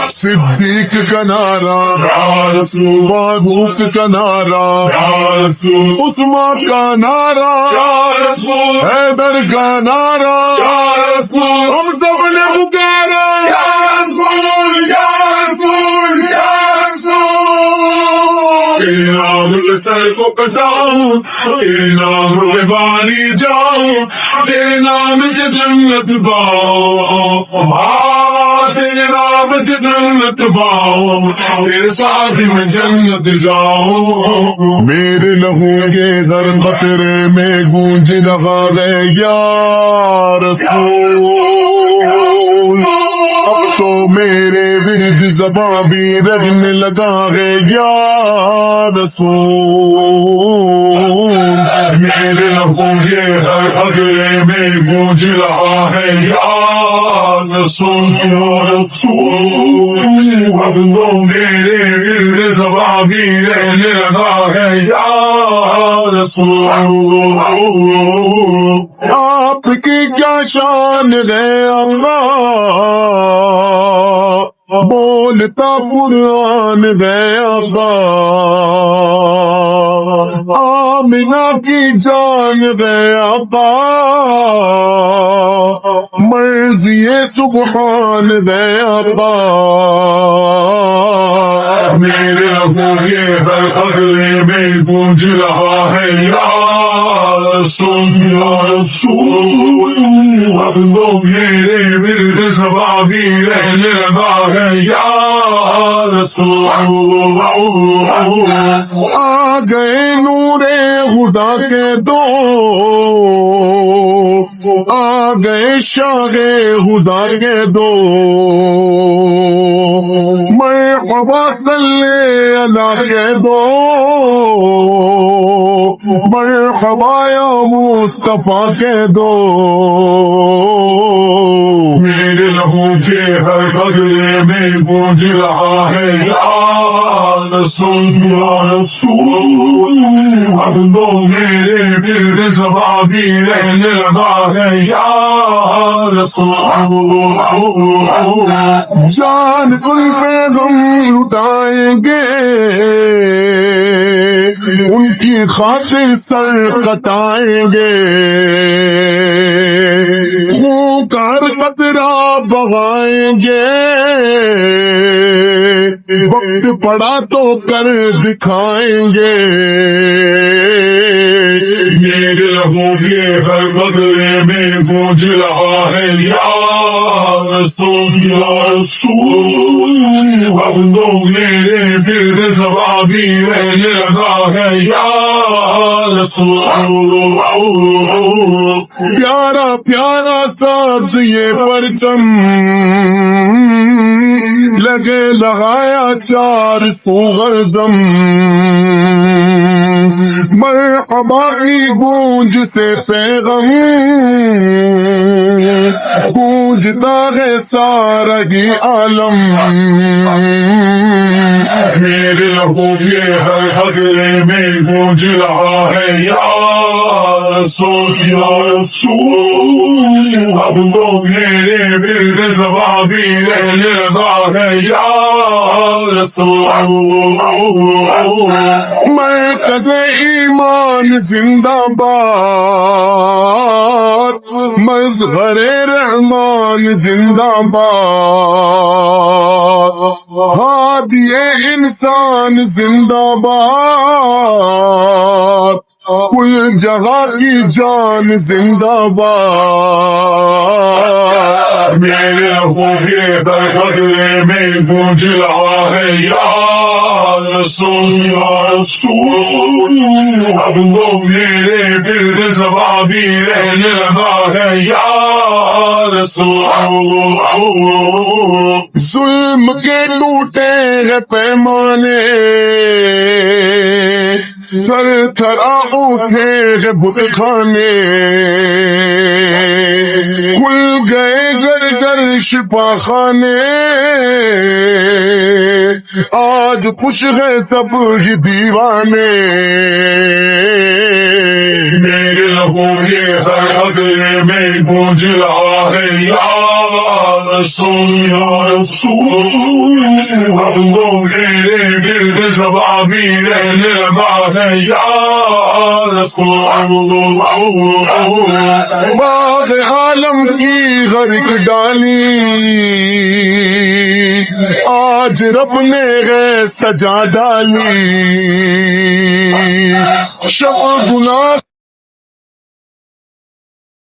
صدیق کا نعرہ فاروق کا نعرہ عثمان کا نعرہ حیدر کا نعرہ ہم سب نے پکارا یا رسول یا رسول یا رسول، تیرے نام کے سر کو کٹاؤں، تیرے نام میں بانی جاؤں، تیرے نام سے جنت پاؤں، تیرے نام سے جنت پاؤں، تیرے ساتھ میں جنت جاؤں۔ میرے لہو کے ہر قطرے میں گونج رہا ہے یا رسول، اب تو میرے ورد زباں بھی رہنے لگا ہے یا رسول، میرے لہو کے ہر قطرے میں گونج رہا ہے یا رسول، اب تو میرے ورد زباں بھی رہنے لگا ہے یا رسول۔ آپ کی کیا شان ہے اللہ، بولتا قرآن ہے اللہ، آمنہ کی جان ہے اللہ، مرضی سبحان ہے اللہ، میرے لہو کے ہر قطرے میں گونج رہا ہے یا رسول یا رسول، اب تو میرے ورد زباں بھی رہنے لگا ہے یا رسول۔ آ گئے نور خدا کے دو، آ گئے شاہ خدا کے دو، مرحبا صلی اللہ کے دو، مرحبا یا مصطفیٰ کے دو، میرے لہو کے ہر قطرے میں گونج رہا ہے یا رسول یا رسول، اب تو میرے ورد زباں بھی رہنے لگا ہے یا رسول۔ جان ان پہ ہم لٹائیں گے، ان کی خاطر سر کٹائیں گے، خون کا ہر قطرہ بہائیں گے، وقت پڑا تو کر دکھائیں گے، میرے لہو کے ہر قطرے میں گونج رہا ہے یا رسول یا رسول، اب تو میرے ورد زباں بھی رہنے لگا ہے یا رسول۔ پیارا پیارا ساتھ یہ پرچم لگے لگایا 400 گردم، مرحبا کی گونج سے پیغام گونجتا ہے سارا ہی عالم، میرے لہو کے ہر قطرے میں گونج رہا ہے یا رسول یا رسول، اب تو میرے ورد زباں بھی رہنے لگا ہے یا رسول۔ مرکز ایمان زندہ باد، مظہر رحمان زندہ باد، ہادی انسان زندہ باد، کل جگہ کی جان زندہ باد، میرے لہو کے ہر قطرے میں گونج رہا ہے یا رسول یا رسول، اب تو میرے ورد زباں بھی رہنے لگا ہے یا رسول۔ ظلم کے ٹوٹے ہیں پیمانے، تھر تھرا اٹھے ہیں بت خانے، کھل گئے گھر گھر شفا خانے، آج خوش ہے سب ہی دیوانے، میرے لہو کے ہر قطرے میں گونج رہا ہے یا رسول یا رسول ہم کو تیرے دل میں زبانی رہنے ہے یا رسول باغ عالم کی غرق ڈالی آج رب نے سجا ڈالی شب گناہ